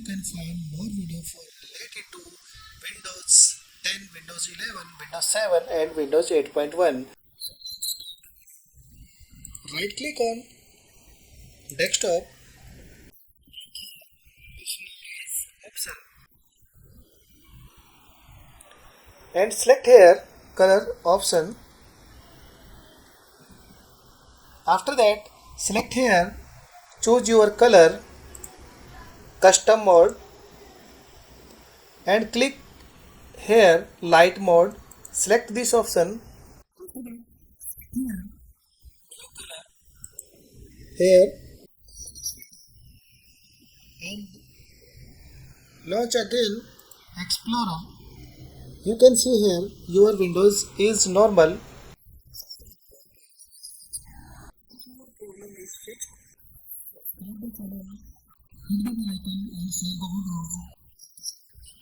you can find more video for related to Windows 10, Windows 11, Windows 7 and Windows 8.1. Right click on desktop option and select here color option. After that, select here choose your color custom mode and click here light mode. Select this option. Here and launch again Explorer. You can see here your Windows is normal. Hit the bell icon and say go browser.